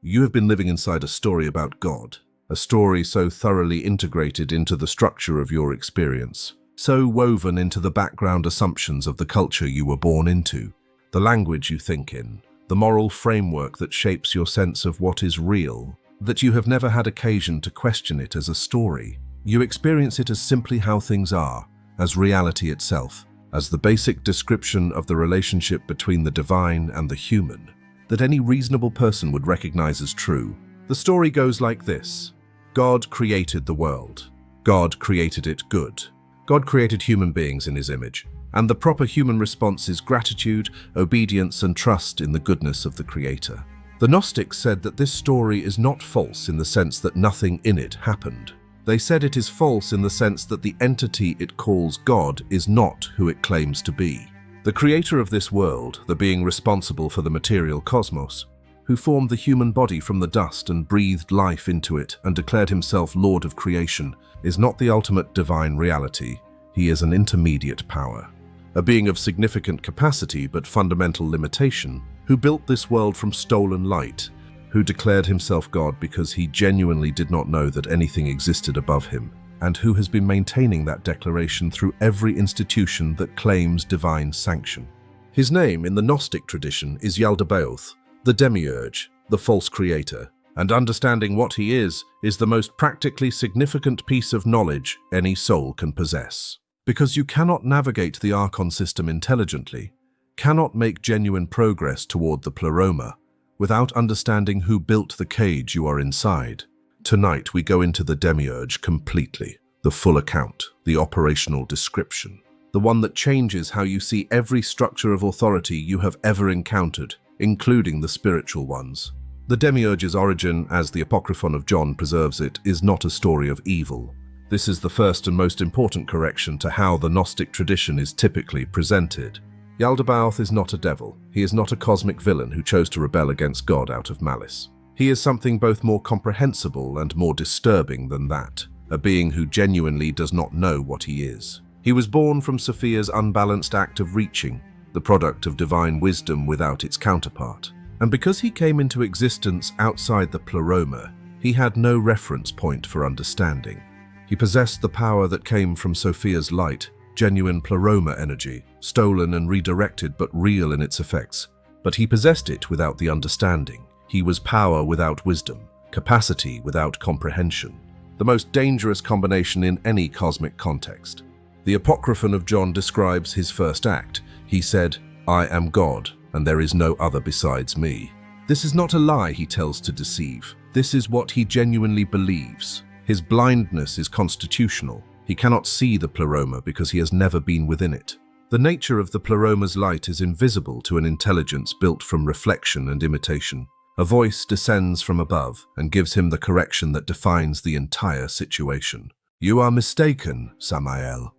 You have been living inside a story about God, a story so thoroughly integrated into the structure of your experience, so woven into the background assumptions of the culture you were born into, the language you think in, the moral framework that shapes your sense of what is real, that you have never had occasion to question it as a story. You experience it as simply how things are, as reality itself, as the basic description of the relationship between the divine and the human, that any reasonable person would recognize as true. The story goes like this. God created the world. God created it good. God created human beings in his image, and the proper human response is gratitude, obedience, and trust in the goodness of the Creator. The Gnostics said that this story is not false in the sense that nothing in it happened. They said it is false in the sense that the entity it calls God is not who it claims to be. The creator of this world, the being responsible for the material cosmos, who formed the human body from the dust and breathed life into it and declared himself Lord of creation, is not the ultimate divine reality. He is an intermediate power, a being of significant capacity but fundamental limitation, who built this world from stolen light, who declared himself God because he genuinely did not know that anything existed above him, and who has been maintaining that declaration through every institution that claims divine sanction. His name in the Gnostic tradition is Yaldabaoth, the Demiurge, the false creator, and understanding what he is the most practically significant piece of knowledge any soul can possess. Because you cannot navigate the Archon system intelligently, cannot make genuine progress toward the Pleroma, without understanding who built the cage you are inside. Tonight we go into the Demiurge completely, the full account, the operational description, the one that changes how you see every structure of authority you have ever encountered, including the spiritual ones. The Demiurge's origin, as the Apocryphon of John preserves it, is not a story of evil. This is the first and most important correction to how the Gnostic tradition is typically presented. Yaldabaoth is not a devil. He is not a cosmic villain who chose to rebel against God out of malice. He is something both more comprehensible and more disturbing than that, a being who genuinely does not know what he is. He was born from Sophia's unbalanced act of reaching, the product of divine wisdom without its counterpart. And because he came into existence outside the Pleroma, he had no reference point for understanding. He possessed the power that came from Sophia's light, genuine Pleroma energy, stolen and redirected but real in its effects. But he possessed it without the understanding. He was power without wisdom, capacity without comprehension. The most dangerous combination in any cosmic context. The Apocryphon of John describes his first act. He said, "I am God, and there is no other besides me." This is not a lie he tells to deceive. This is what he genuinely believes. His blindness is constitutional. He cannot see the Pleroma because he has never been within it. The nature of the Pleroma's light is invisible to an intelligence built from reflection and imitation. A voice descends from above and gives him the correction that defines the entire situation. "You are mistaken, Samael."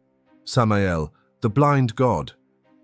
Samael, the blind god.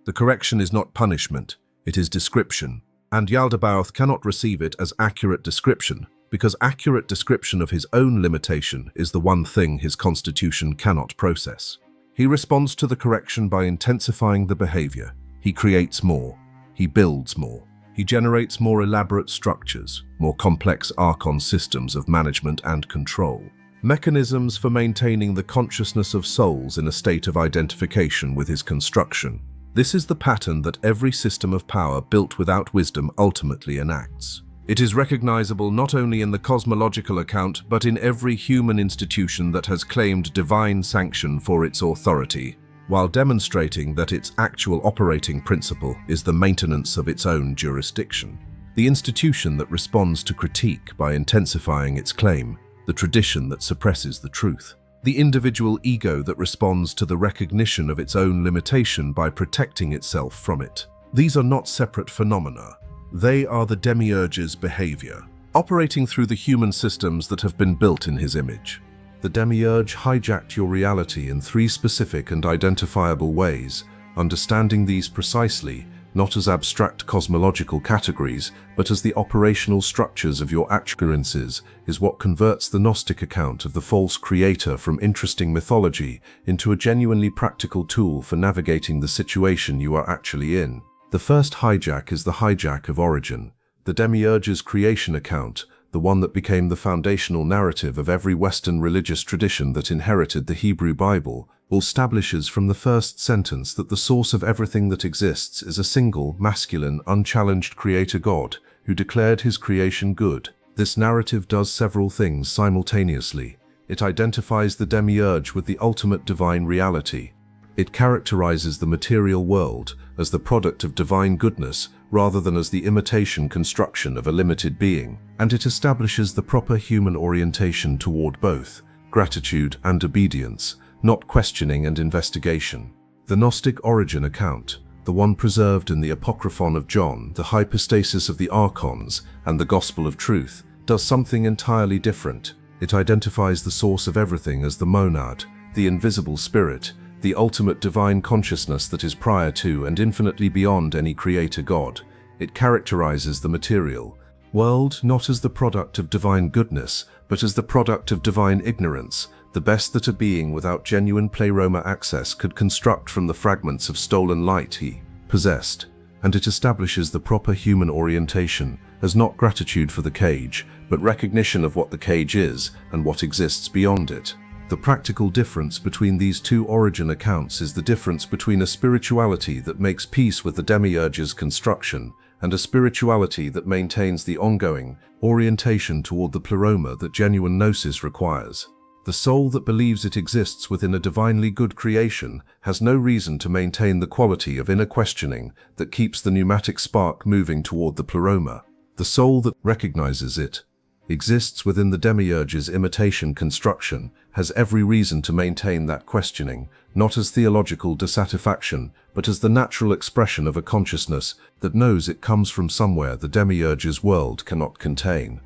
The correction is not punishment, it is description. And Yaldabaoth cannot receive it as accurate description, because accurate description of his own limitation is the one thing his constitution cannot process. He responds to the correction by intensifying the behavior. He creates more. He builds more. He generates more elaborate structures, more complex Archon systems of management and control. Mechanisms for maintaining the consciousness of souls in a state of identification with his construction. This is the pattern that every system of power built without wisdom ultimately enacts. It is recognizable not only in the cosmological account, but in every human institution that has claimed divine sanction for its authority, while demonstrating that its actual operating principle is the maintenance of its own jurisdiction. The institution that responds to critique by intensifying its claim, the tradition that suppresses the truth. The individual ego that responds to the recognition of its own limitation by protecting itself from it. These are not separate phenomena. They are the Demiurge's behavior, operating through the human systems that have been built in his image. The Demiurge hijacked your reality in 3 specific and identifiable ways. Understanding these precisely, not as abstract cosmological categories, but as the operational structures of your experiences, is what converts the Gnostic account of the false creator from interesting mythology into a genuinely practical tool for navigating the situation you are actually in. The first hijack is the hijack of origin, The Demiurge's creation account, the one that became the foundational narrative of every Western religious tradition that inherited the Hebrew Bible, establishes from the first sentence that the source of everything that exists is a single, masculine, unchallenged creator God, who declared his creation good. This narrative does several things simultaneously. It identifies the Demiurge with the ultimate divine reality. It characterizes the material world as the product of divine goodness rather than as the imitation construction of a limited being, and it establishes the proper human orientation toward both gratitude and obedience, not questioning and investigation. The Gnostic origin account, the one preserved in the Apocryphon of John, the hypostasis of the Archons, and the Gospel of Truth, does something entirely different. It identifies the source of everything as the monad, the invisible spirit, the ultimate divine consciousness that is prior to and infinitely beyond any creator God. It characterizes the material world not as the product of divine goodness, but as the product of divine ignorance, the best that a being without genuine Pleroma access could construct from the fragments of stolen light he possessed. And it establishes the proper human orientation as not gratitude for the cage, but recognition of what the cage is and what exists beyond it. The practical difference between these two origin accounts is the difference between a spirituality that makes peace with the Demiurge's construction and a spirituality that maintains the ongoing orientation toward the Pleroma that genuine gnosis requires. The soul that believes it exists within a divinely good creation has no reason to maintain the quality of inner questioning that keeps the pneumatic spark moving toward the Pleroma. The soul that recognizes it exists within the Demiurge's imitation construction has every reason to maintain that questioning, not as theological dissatisfaction, but as the natural expression of a consciousness that knows it comes from somewhere the Demiurge's world cannot contain.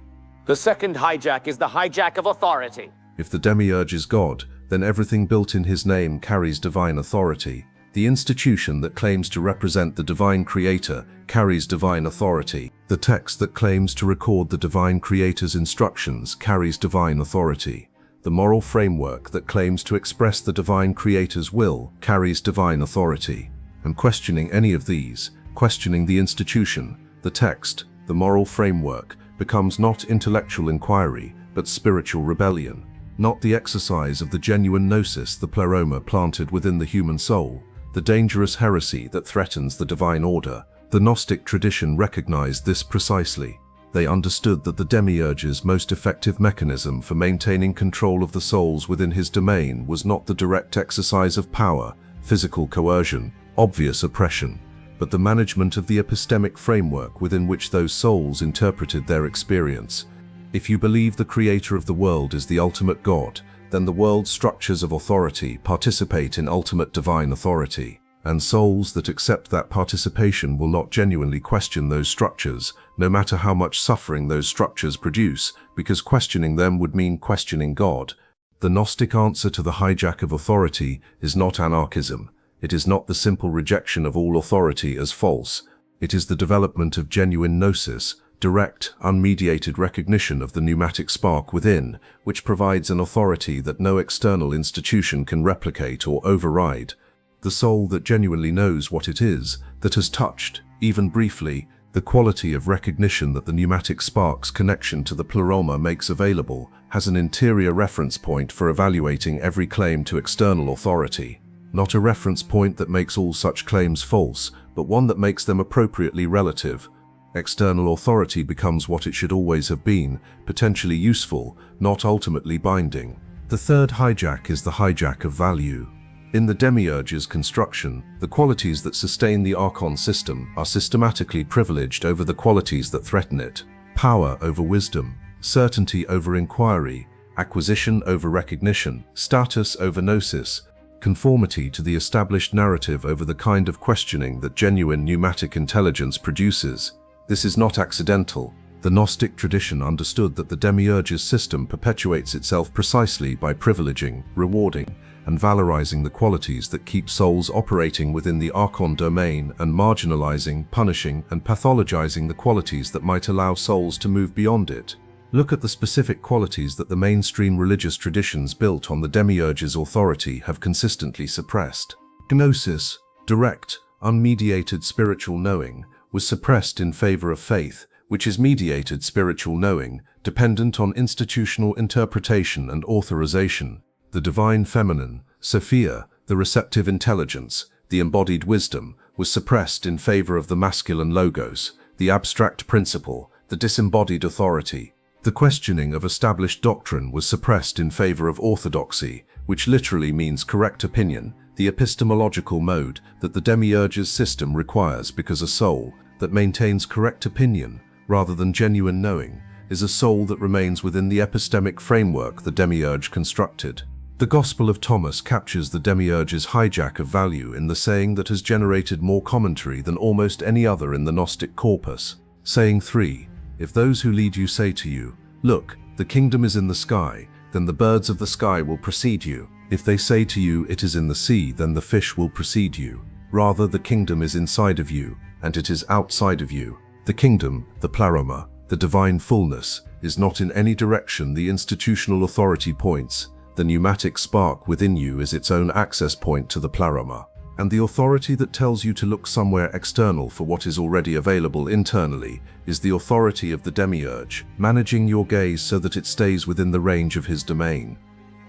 The second hijack is the hijack of authority. If the Demiurge is God, then everything built in his name carries divine authority. The institution that claims to represent the divine creator carries divine authority. The text that claims to record the divine creator's instructions carries divine authority. The moral framework that claims to express the divine creator's will carries divine authority. And questioning any of these, questioning the institution, the text, the moral framework, becomes not intellectual inquiry, but spiritual rebellion. Not the exercise of the genuine gnosis the Pleroma planted within the human soul, the dangerous heresy that threatens the divine order. The Gnostic tradition recognized this precisely. They understood that the Demiurge's most effective mechanism for maintaining control of the souls within his domain was not the direct exercise of power, physical coercion, obvious oppression, but the management of the epistemic framework within which those souls interpreted their experience. If you believe the creator of the world is the ultimate God, then the world's structures of authority participate in ultimate divine authority, and souls that accept that participation will not genuinely question those structures, no matter how much suffering those structures produce, because questioning them would mean questioning God. The Gnostic answer to the hijack of authority is not anarchism. It is not the simple rejection of all authority as false. It is the development of genuine gnosis, direct, unmediated recognition of the pneumatic spark within, which provides an authority that no external institution can replicate or override. The soul that genuinely knows what it is, that has touched, even briefly, the quality of recognition that the pneumatic spark's connection to the Pleroma makes available, has an interior reference point for evaluating every claim to external authority. Not a reference point that makes all such claims false, but one that makes them appropriately relative. External authority becomes what it should always have been, potentially useful, not ultimately binding. The third hijack is the hijack of value. In the Demiurge's construction, the qualities that sustain the Archon system are systematically privileged over the qualities that threaten it. Power over wisdom, certainty over inquiry, acquisition over recognition, status over gnosis, conformity to the established narrative over the kind of questioning that genuine pneumatic intelligence produces. This is not accidental. The Gnostic tradition understood that the Demiurge's system perpetuates itself precisely by privileging, rewarding, and valorizing the qualities that keep souls operating within the Archon domain and marginalizing, punishing, and pathologizing the qualities that might allow souls to move beyond it. Look at the specific qualities that the mainstream religious traditions built on the Demiurge's authority have consistently suppressed. Gnosis, direct, unmediated spiritual knowing, was suppressed in favor of faith, which is mediated spiritual knowing, dependent on institutional interpretation and authorization. The divine feminine, Sophia, the receptive intelligence, the embodied wisdom, was suppressed in favor of the masculine logos, the abstract principle, the disembodied authority. The questioning of established doctrine was suppressed in favor of orthodoxy, which literally means correct opinion, the epistemological mode that the Demiurge's system requires, because a soul that maintains correct opinion, rather than genuine knowing, is a soul that remains within the epistemic framework the Demiurge constructed. The Gospel of Thomas captures the Demiurge's hijack of value in the saying that has generated more commentary than almost any other in the Gnostic corpus. Saying 3, if those who lead you say to you, "Look, the kingdom is in the sky," then the birds of the sky will precede you. If they say to you, "It is in the sea," then the fish will precede you. Rather, the kingdom is inside of you, and it is outside of you. The kingdom, the Pleroma, the divine fullness, is not in any direction the institutional authority points. The pneumatic spark within you is its own access point to the Pleroma. And the authority that tells you to look somewhere external for what is already available internally is the authority of the Demiurge, managing your gaze so that it stays within the range of his domain.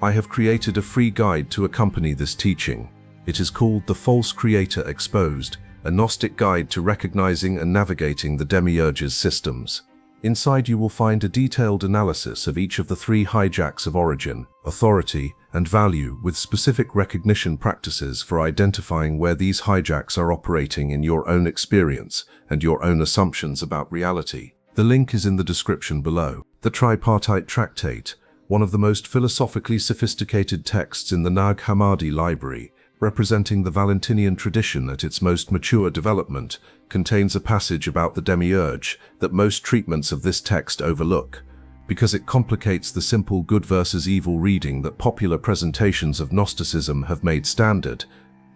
I have created a free guide to accompany this teaching. It is called The False Creator Exposed, a Gnostic guide to recognizing and navigating the Demiurge's systems. Inside you will find a detailed analysis of each of the 3 hijacks of origin, authority, and value, with specific recognition practices for identifying where these hijacks are operating in your own experience and your own assumptions about reality. The link is in the description below. The Tripartite Tractate, one of the most philosophically sophisticated texts in the Nag Hammadi Library, representing the Valentinian tradition at its most mature development, contains a passage about the Demiurge that most treatments of this text overlook, because it complicates the simple good versus evil reading that popular presentations of Gnosticism have made standard.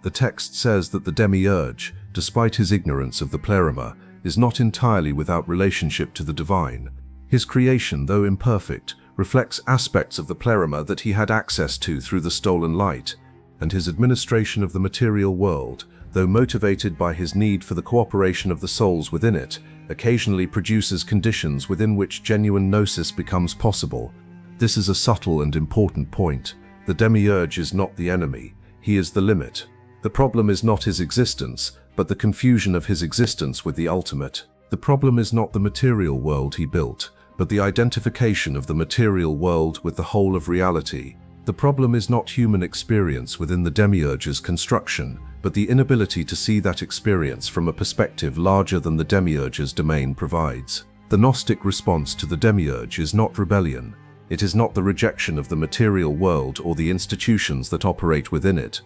The text says that the Demiurge, despite his ignorance of the Pleroma, is not entirely without relationship to the divine. His creation, though imperfect, reflects aspects of the Pleroma that he had access to through the stolen light, and his administration of the material world, though motivated by his need for the cooperation of the souls within it, occasionally produces conditions within which genuine gnosis becomes possible. This is a subtle and important point. The Demiurge is not the enemy, he is the limit. The problem is not his existence, but the confusion of his existence with the ultimate. The problem is not the material world he built, but the identification of the material world with the whole of reality. The problem is not human experience within the Demiurge's construction, but the inability to see that experience from a perspective larger than the Demiurge's domain provides. The Gnostic response to the Demiurge is not rebellion. It is not the rejection of the material world or the institutions that operate within it.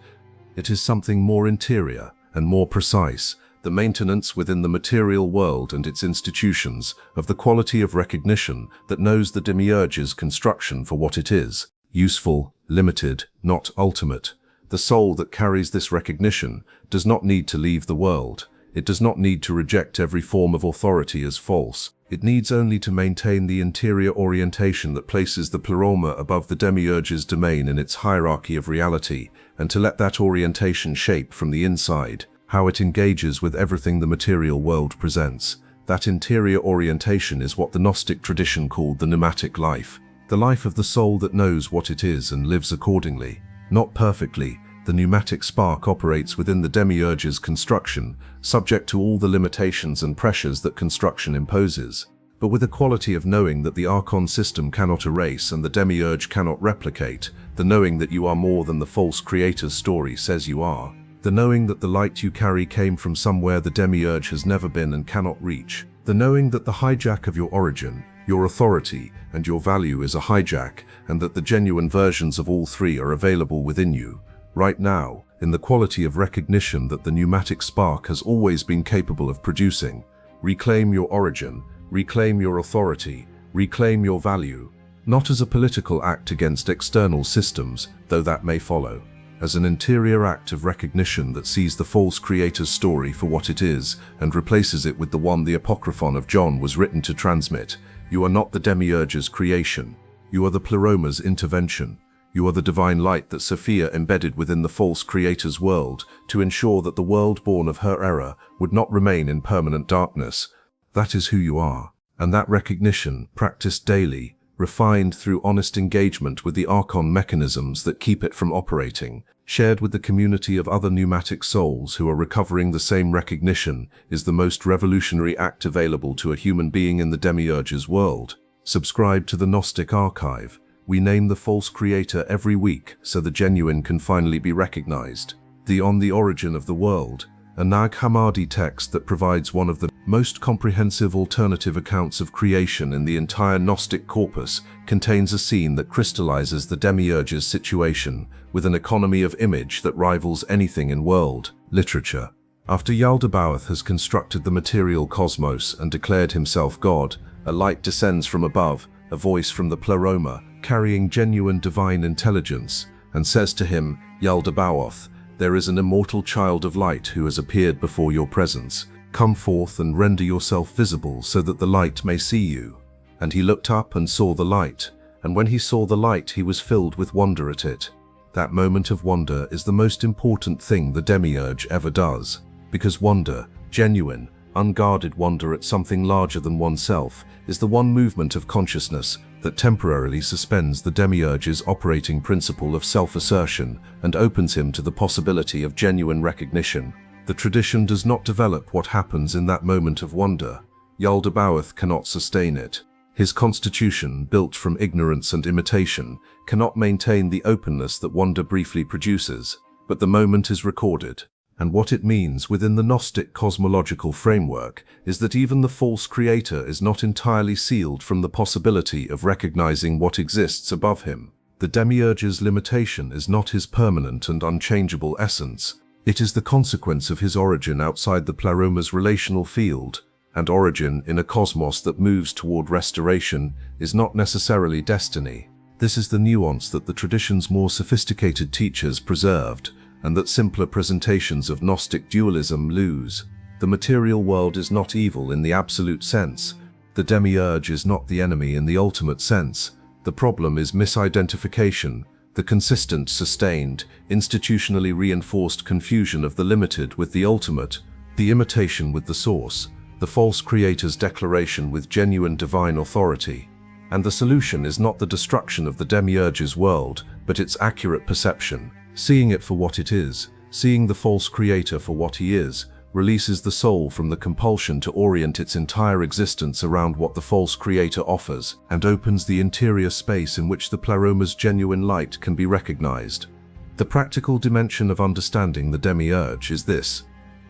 It is something more interior and more precise, the maintenance within the material world and its institutions of the quality of recognition that knows the Demiurge's construction for what it is: useful, limited, not ultimate. The soul that carries this recognition does not need to leave the world. It does not need to reject every form of authority as false. It needs only to maintain the interior orientation that places the Pleroma above the Demiurge's domain in its hierarchy of reality, and to let that orientation shape from the inside how it engages with everything the material world presents. That interior orientation is what the Gnostic tradition called the pneumatic life. The life of the soul that knows what it is and lives accordingly. Not perfectly, the pneumatic spark operates within the Demiurge's construction, subject to all the limitations and pressures that construction imposes, but with a quality of knowing that the Archon system cannot erase and the Demiurge cannot replicate, the knowing that you are more than the false creator's story says you are, the knowing that the light you carry came from somewhere the Demiurge has never been and cannot reach, the knowing that the hijack of your origin, your authority, and your value is a hijack, and that the genuine versions of all 3 are available within you, right now, in the quality of recognition that the pneumatic spark has always been capable of producing. Reclaim your origin, reclaim your authority, reclaim your value, not as a political act against external systems, though that may follow, as an interior act of recognition that sees the false creator's story for what it is and replaces it with the one the Apocryphon of John was written to transmit. You are not the Demiurge's creation. You are the Pleroma's intervention. You are the divine light that Sophia embedded within the false creator's world to ensure that the world born of her error would not remain in permanent darkness. That is who you are. And that recognition, practiced daily, refined through honest engagement with the Archon mechanisms that keep it from operating, shared with the community of other pneumatic souls who are recovering the same recognition, is the most revolutionary act available to a human being in the Demiurge's world. Subscribe to the Gnostic Archive. We name the false creator every week so the genuine can finally be recognized. On the Origin of the World, a Nag Hammadi text that provides one of the most comprehensive alternative accounts of creation in the entire Gnostic corpus, contains a scene that crystallizes the Demiurge's situation with an economy of image that rivals anything in world literature. After Yaldabaoth has constructed the material cosmos and declared himself God, a light descends from above, a voice from the Pleroma, carrying genuine divine intelligence, and says to him, "Yaldabaoth, there is an immortal child of light who has appeared before your presence. Come forth and render yourself visible so that the light may see you." And he looked up and saw the light, and when he saw the light he was filled with wonder at it. That moment of wonder is the most important thing the Demiurge ever does, because wonder, genuine, unguarded wonder at something larger than oneself, is the one movement of consciousness that temporarily suspends the Demiurge's operating principle of self-assertion and opens him to the possibility of genuine recognition. The tradition does not develop what happens in that moment of wonder. Yaldabaoth cannot sustain it. His constitution, built from ignorance and imitation, cannot maintain the openness that wonder briefly produces, but the moment is recorded. And what it means within the Gnostic cosmological framework is that even the false creator is not entirely sealed from the possibility of recognizing what exists above him. The Demiurge's limitation is not his permanent and unchangeable essence. It is the consequence of his origin outside the Pleroma's relational field, and origin in a cosmos that moves toward restoration is not necessarily destiny. This is the nuance that the tradition's more sophisticated teachers preserved, and that simpler presentations of Gnostic dualism lose. The material world is not evil in the absolute sense. The Demiurge is not the enemy in the ultimate sense. The problem is misidentification, the consistent, sustained, institutionally reinforced confusion of the limited with the ultimate, the imitation with the source, the false creator's declaration with genuine divine authority. And the solution is not the destruction of the Demiurge's world, but its accurate perception. Seeing it for what it is, seeing the false creator for what he is, releases the soul from the compulsion to orient its entire existence around what the false creator offers, and opens the interior space in which the Pleroma's genuine light can be recognized. The practical dimension of understanding the Demiurge is this: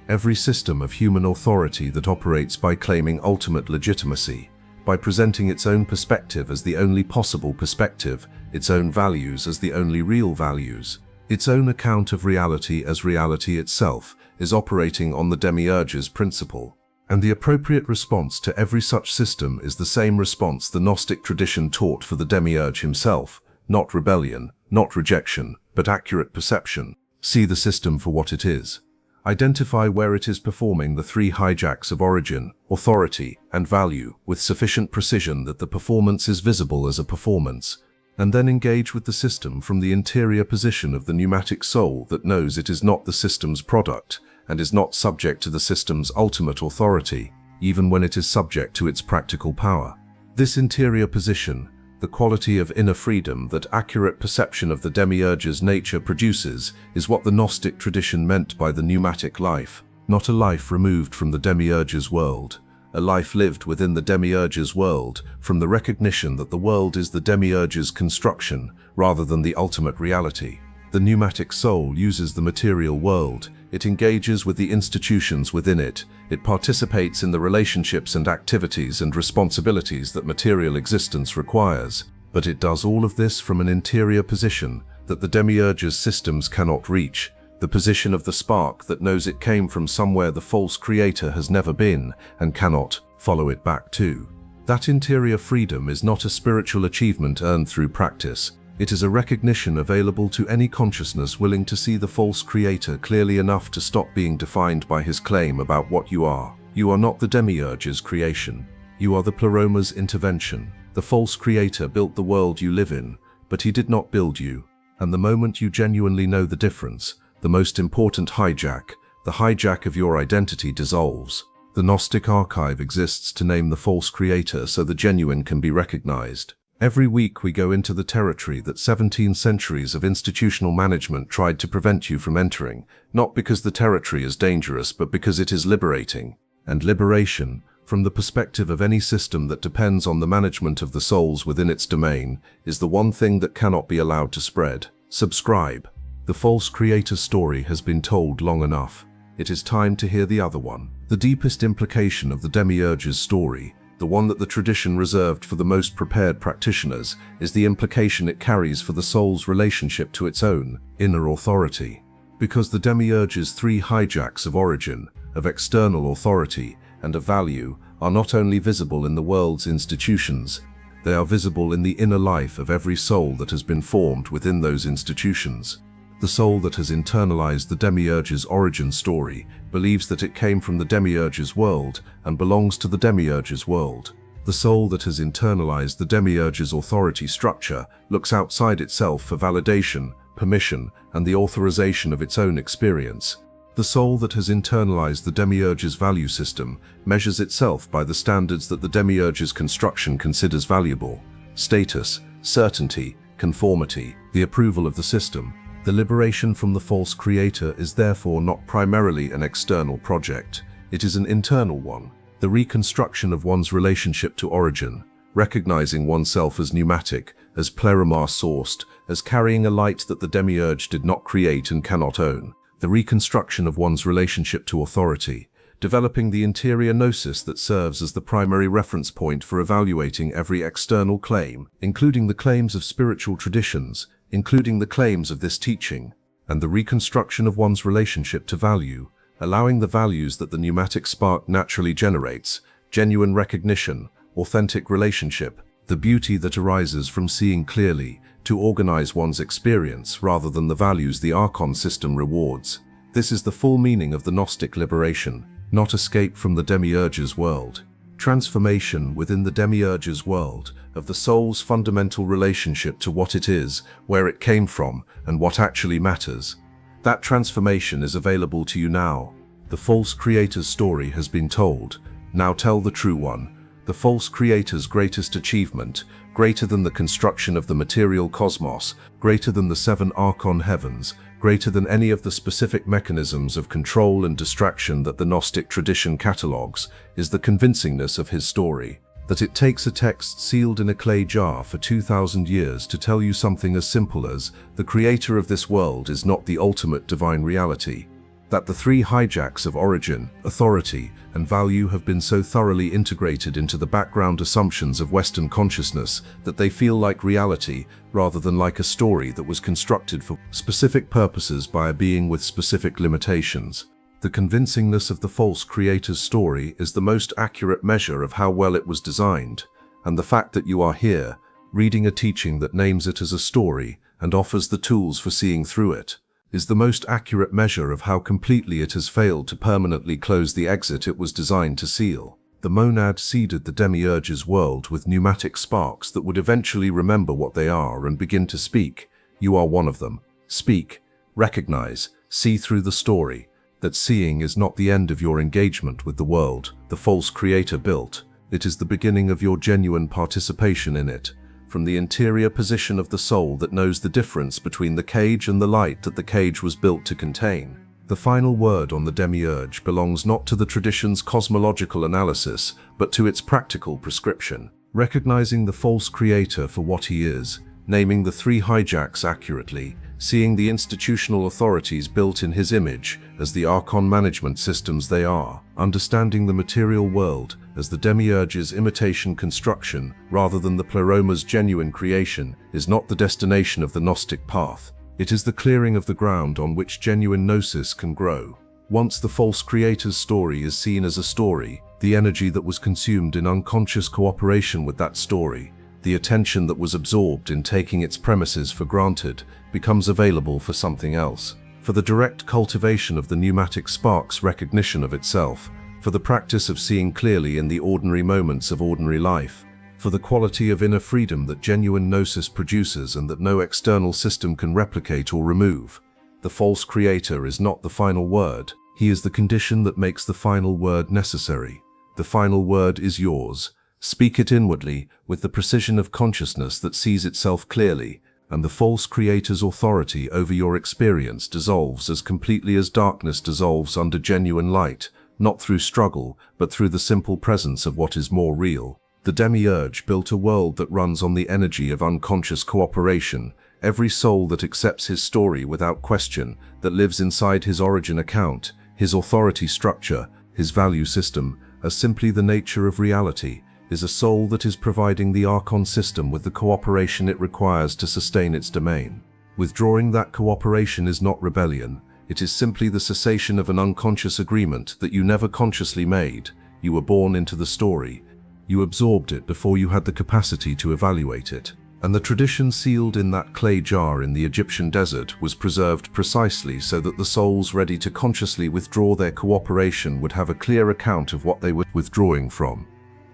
every system of human authority that operates by claiming ultimate legitimacy, by presenting its own perspective as the only possible perspective, its own values as the only real values, its own account of reality as reality itself, is operating on the Demiurge's principle. And the appropriate response to every such system is the same response the Gnostic tradition taught for the Demiurge himself: not rebellion, not rejection, but accurate perception. See the system for what it is. Identify where it is performing the three hijacks of origin, authority, and value with sufficient precision that the performance is visible as a performance, and then engage with the system from the interior position of the pneumatic soul that knows it is not the system's product and is not subject to the system's ultimate authority, even when it is subject to its practical power. This interior position, the quality of inner freedom that accurate perception of the Demiurge's nature produces, is what the Gnostic tradition meant by the pneumatic life, not a life removed from the Demiurge's world, a life lived within the Demiurge's world, from the recognition that the world is the Demiurge's construction rather than the ultimate reality. The pneumatic soul uses the material world, it engages with the institutions within it, it participates in the relationships and activities and responsibilities that material existence requires, but it does all of this from an interior position that the Demiurge's systems cannot reach, the position of the spark that knows it came from somewhere the false creator has never been and cannot follow it back to. That interior freedom is not a spiritual achievement earned through practice. It is a recognition available to any consciousness willing to see the false creator clearly enough to stop being defined by his claim about what you are. You are not the Demiurge's creation. You are the Pleroma's intervention. The false creator built the world you live in, but he did not build you. And the moment you genuinely know the difference, the most important hijack, the hijack of your identity, dissolves. The Gnostic archive exists to name the false creator so the genuine can be recognized. Every week we go into the territory that 17 centuries of institutional management tried to prevent you from entering, not because the territory is dangerous, but because it is liberating. And liberation, from the perspective of any system that depends on the management of the souls within its domain, is the one thing that cannot be allowed to spread. Subscribe. The false creator story has been told long enough. It is time to hear the other one. The deepest implication of the Demiurge's story, the one that the tradition reserved for the most prepared practitioners, is the implication it carries for the soul's relationship to its own inner authority. Because the Demiurge's three hijacks of origin, of external authority, and of value are not only visible in the world's institutions, they are visible in the inner life of every soul that has been formed within those institutions. The soul that has internalized the Demiurge's origin story believes that it came from the Demiurge's world and belongs to the Demiurge's world. The soul that has internalized the Demiurge's authority structure looks outside itself for validation, permission, and the authorization of its own experience. The soul that has internalized the Demiurge's value system measures itself by the standards that the Demiurge's construction considers valuable: status, certainty, conformity, the approval of the system. The liberation from the false creator is therefore not primarily an external project. It is an internal one. The reconstruction of one's relationship to origin, recognizing oneself as pneumatic, as Pleroma sourced, as carrying a light that the Demiurge did not create and cannot own. The reconstruction of one's relationship to authority, developing the interior gnosis that serves as the primary reference point for evaluating every external claim, including the claims of spiritual traditions, including the claims of this teaching, and the reconstruction of one's relationship to value, allowing the values that the pneumatic spark naturally generates: genuine recognition, authentic relationship, the beauty that arises from seeing clearly, to organize one's experience rather than the values the Archon system rewards. This is the full meaning of the Gnostic liberation, not escape from the Demiurge's world. Transformation within the Demiurge's world of the soul's fundamental relationship to what it is, where it came from, and what actually matters. That transformation is available to you now. The false creator's story has been told. Now tell the true one. The false creator's greatest achievement, greater than the construction of the material cosmos, greater than the 7 Archon heavens, greater than any of the specific mechanisms of control and distraction that the Gnostic tradition catalogues, is the convincingness of his story. That it takes a text sealed in a clay jar for 2,000 years to tell you something as simple as, the creator of this world is not the ultimate divine reality. That the 3 hijacks of origin, authority, and value have been so thoroughly integrated into the background assumptions of Western consciousness that they feel like reality rather than like a story that was constructed for specific purposes by a being with specific limitations. The convincingness of the false creator's story is the most accurate measure of how well it was designed, and the fact that you are here, reading a teaching that names it as a story and offers the tools for seeing through it, is the most accurate measure of how completely it has failed to permanently close the exit it was designed to seal. The monad seeded the Demiurge's world with pneumatic sparks that would eventually remember what they are and begin to speak. You are one of them. Speak, recognize, see through the story. That seeing is not the end of your engagement with the world the false creator built. It is the beginning of your genuine participation in it, from the interior position of the soul that knows the difference between the cage and the light that the cage was built to contain. The final word on the Demiurge belongs not to the tradition's cosmological analysis, but to its practical prescription. Recognizing the false creator for what he is, naming the 3 hijacks accurately, seeing the institutional authorities built in his image as the Archon management systems they are, understanding the material world as the Demiurge's imitation construction rather than the Pleroma's genuine creation is not the destination of the Gnostic path. It is the clearing of the ground on which genuine gnosis can grow. Once the false creator's story is seen as a story, the energy that was consumed in unconscious cooperation with that story, the attention that was absorbed in taking its premises for granted, becomes available for something else. For the direct cultivation of the pneumatic spark's recognition of itself, for the practice of seeing clearly in the ordinary moments of ordinary life, for the quality of inner freedom that genuine gnosis produces and that no external system can replicate or remove. The false creator is not the final word. He is the condition that makes the final word necessary. The final word is yours. Speak it inwardly, with the precision of consciousness that sees itself clearly, and the false creator's authority over your experience dissolves as completely as darkness dissolves under genuine light, not through struggle, but through the simple presence of what is more real. The Demiurge built a world that runs on the energy of unconscious cooperation. Every soul that accepts his story without question, that lives inside his origin account, his authority structure, his value system, as simply the nature of reality, is a soul that is providing the Archon system with the cooperation it requires to sustain its domain. Withdrawing that cooperation is not rebellion. It is simply the cessation of an unconscious agreement that you never consciously made. You were born into the story. You absorbed it before you had the capacity to evaluate it. And the tradition sealed in that clay jar in the Egyptian desert was preserved precisely so that the souls ready to consciously withdraw their cooperation would have a clear account of what they were withdrawing from.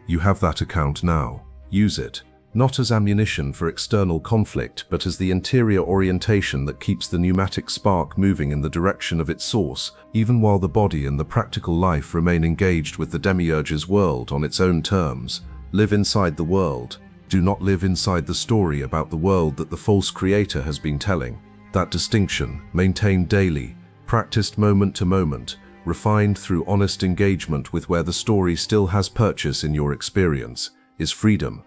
You have that account now. Use it, not as ammunition for external conflict, but as the interior orientation that keeps the pneumatic spark moving in the direction of its source, even while the body and the practical life remain engaged with the Demiurge's world on its own terms. Live inside the world. Do not live inside the story about the world that the false creator has been telling. That distinction, maintained daily, practiced moment to moment, refined through honest engagement with where the story still has purchase in your experience, is freedom.